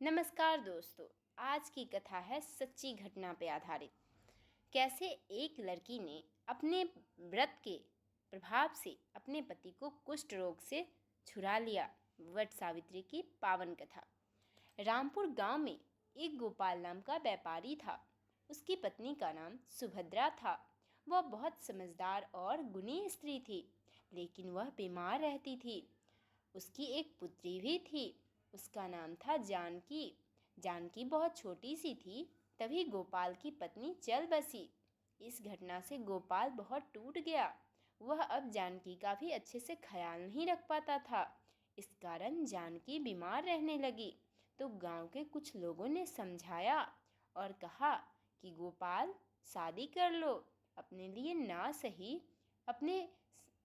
नमस्कार दोस्तों। आज की कथा है सच्ची घटना पे आधारित। कैसे एक लड़की ने अपने व्रत के प्रभाव से अपने पति को कुष्ठ रोग से छुड़ा लिया। वट सावित्री की पावन कथा। रामपुर गांव में एक गोपाल नाम का व्यापारी था। उसकी पत्नी का नाम सुभद्रा था। वह बहुत समझदार और गुणी स्त्री थी, लेकिन वह बीमार रहती थी। उसकी एक पुत्री भी थी। उसका नाम था जानकी। जानकी बहुत छोटी सी थी, तभी गोपाल की पत्नी चल बसी। इस घटना से गोपाल बहुत टूट गया। वह अब जानकी का भी अच्छे से ख्याल नहीं रख पाता था। इस कारण जानकी बीमार रहने लगी। तो गांव के कुछ लोगों ने समझाया और कहा कि गोपाल, शादी कर लो। अपने लिए ना सही, अपने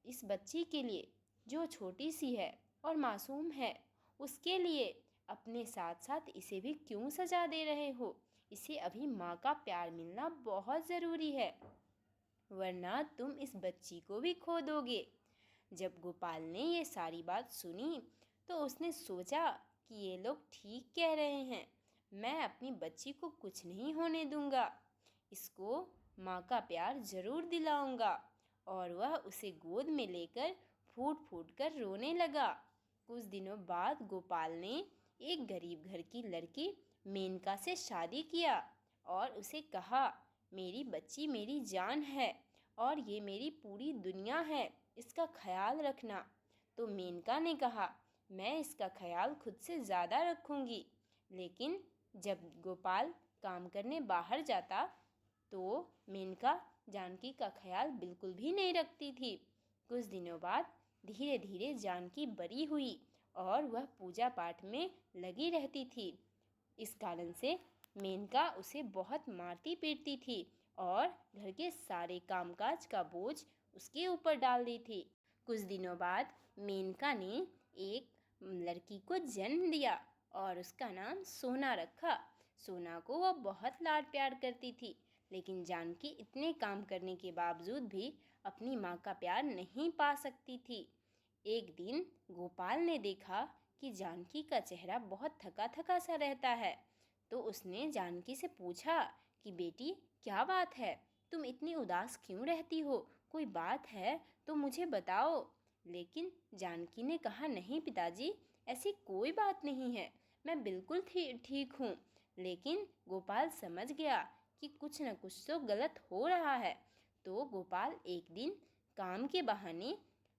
इस बच्ची के लिए जो छोटी सी है और मासूम है, उसके लिए अपने साथ साथ इसे भी क्यों सजा दे रहे हो। इसे अभी माँ का प्यार मिलना बहुत ज़रूरी है, वरना तुम इस बच्ची को भी खो दोगे। जब गोपाल ने ये सारी बात सुनी तो उसने सोचा कि ये लोग ठीक कह रहे हैं। मैं अपनी बच्ची को कुछ नहीं होने दूंगा। इसको माँ का प्यार ज़रूर दिलाऊंगा। और वह उसे गोद में लेकर फूट फूट कर रोने लगा। कुछ दिनों बाद गोपाल ने एक गरीब घर की लड़की मेनका से शादी किया और उसे कहा, मेरी बच्ची मेरी जान है और ये मेरी पूरी दुनिया है, इसका ख्याल रखना। तो मेनका ने कहा, मैं इसका ख्याल खुद से ज़्यादा रखूँगी। लेकिन जब गोपाल काम करने बाहर जाता तो मेनका जानकी का ख्याल बिल्कुल भी नहीं रखती थी। कुछ दिनों बाद धीरे धीरे जानकी बड़ी हुई और वह पूजा पाठ में लगी रहती थी। इस कारण से मेनका उसे बहुत मारती पीटती थी और घर के सारे कामकाज का बोझ उसके ऊपर डाल दी थी। कुछ दिनों बाद मेनका ने एक लड़की को जन्म दिया और उसका नाम सोना रखा। सोना को वह बहुत लाड प्यार करती थी, लेकिन जानकी इतने काम करने के बावजूद भी अपनी माँ का प्यार नहीं पा सकती थी। एक दिन गोपाल ने देखा कि जानकी का चेहरा बहुत थका थका सा रहता है। तो उसने जानकी से पूछा कि बेटी, क्या बात है, तुम इतनी उदास क्यों रहती हो, कोई बात है तो मुझे बताओ। लेकिन जानकी ने कहा, नहीं पिताजी, ऐसी कोई बात नहीं है, मैं बिल्कुल ठीक हूँ। लेकिन गोपाल समझ गया कि कुछ न कुछ तो गलत हो रहा है। तो गोपाल एक दिन काम के बहाने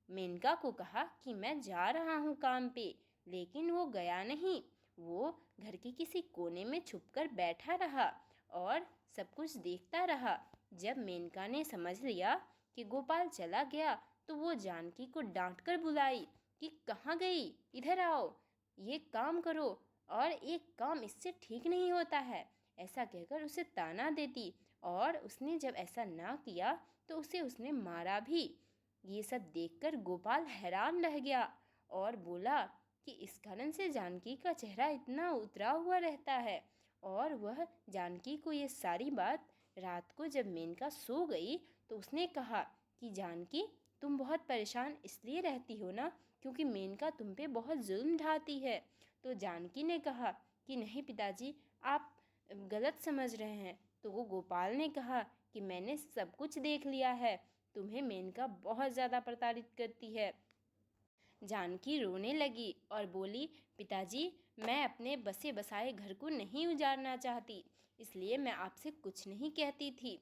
मेनका को कहा कि मैं जा रहा हूँ काम पे, लेकिन वो गया नहीं। वो घर के किसी कोने में छुपकर बैठा रहा और सब कुछ देखता रहा। जब मेनका ने समझ लिया कि गोपाल चला गया तो वो जानकी को डांट कर बुलाई कि कहाँ गई, इधर आओ, ये काम करो, और एक काम इससे ठीक नहीं होता है, ऐसा कहकर उसे ताना देती। और उसने जब ऐसा ना किया तो उसे उसने मारा भी। ये सब देखकर गोपाल हैरान रह गया और बोला कि इस कारण से जानकी का चेहरा इतना उतरा हुआ रहता है। और वह जानकी को ये सारी बात रात को जब मेनका सो गई तो उसने कहा कि जानकी, तुम बहुत परेशान इसलिए रहती हो ना क्योंकि मेनका तुम पे बहुत जुल्म ढाती है। तो जानकी ने कहा कि नहीं पिताजी, आप गलत समझ रहे हैं। तो वो गोपाल ने कहा कि मैंने सब कुछ देख लिया है, तुम्हें मेनका बहुत ज़्यादा प्रताड़ित करती है। जानकी रोने लगी और बोली, पिताजी, मैं अपने बसे बसाए घर को नहीं उजाड़ना चाहती, इसलिए मैं आपसे कुछ नहीं कहती थी।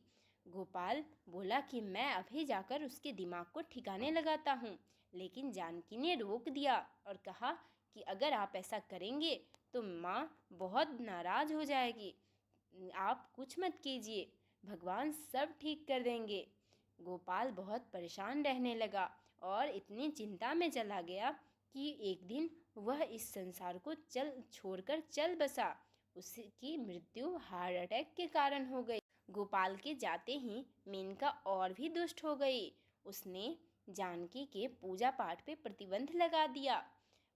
गोपाल बोला कि मैं अभी जाकर उसके दिमाग को ठिकाने लगाता हूँ। लेकिन जानकी ने रोक दिया और कहा कि अगर आप ऐसा करेंगे तो माँ बहुत नाराज़ हो जाएगी। आप कुछ मत कीजिए, भगवान सब ठीक कर देंगे। गोपाल बहुत परेशान रहने लगा और इतनी चिंता में चला गया कि एक दिन वह इस संसार को छोड़कर चल बसा। उसकी मृत्यु हार्ट अटैक के कारण हो गई। गोपाल के जाते ही मेनका और भी दुष्ट हो गई। उसने जानकी के पूजा पाठ पे प्रतिबंध लगा दिया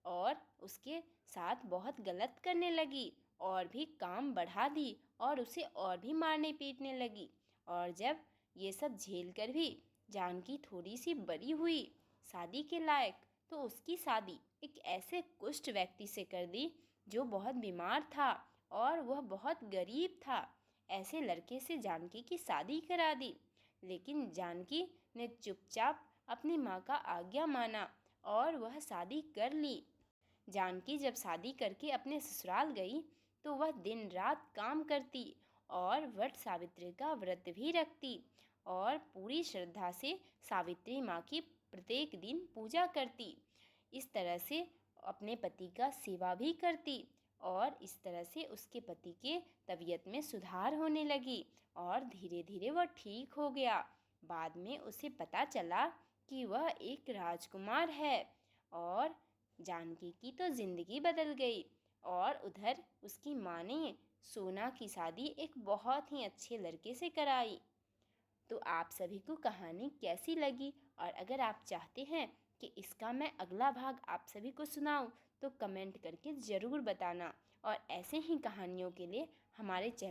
और उसके साथ बहुत गलत करने लगी और भी काम बढ़ा दी और उसे और भी मारने पीटने लगी। और जब ये सब झेल कर भी जानकी थोड़ी सी बड़ी हुई, शादी के लायक, तो उसकी शादी एक ऐसे कुष्ठ व्यक्ति से कर दी जो बहुत बीमार था और वह बहुत गरीब था। ऐसे लड़के से जानकी की शादी करा दी। लेकिन जानकी ने चुपचाप अपनी माँ का आज्ञा माना और वह शादी कर ली। जानकी जब शादी करके अपने ससुराल गई तो वह दिन रात काम करती और वट सावित्री का व्रत भी रखती और पूरी श्रद्धा से सावित्री माँ की प्रत्येक दिन पूजा करती। इस तरह से अपने पति का सेवा भी करती और इस तरह से उसके पति के तबीयत में सुधार होने लगी और धीरे धीरे वह ठीक हो गया। बाद में उसे पता चला कि वह एक राजकुमार है और जानकी की तो ज़िंदगी बदल गई। और उधर उसकी माँ ने सोना की शादी एक बहुत ही अच्छे लड़के से कराई। तो आप सभी को कहानी कैसी लगी, और अगर आप चाहते हैं कि इसका मैं अगला भाग आप सभी को सुनाऊं तो कमेंट करके ज़रूर बताना। और ऐसे ही कहानियों के लिए हमारे चैनल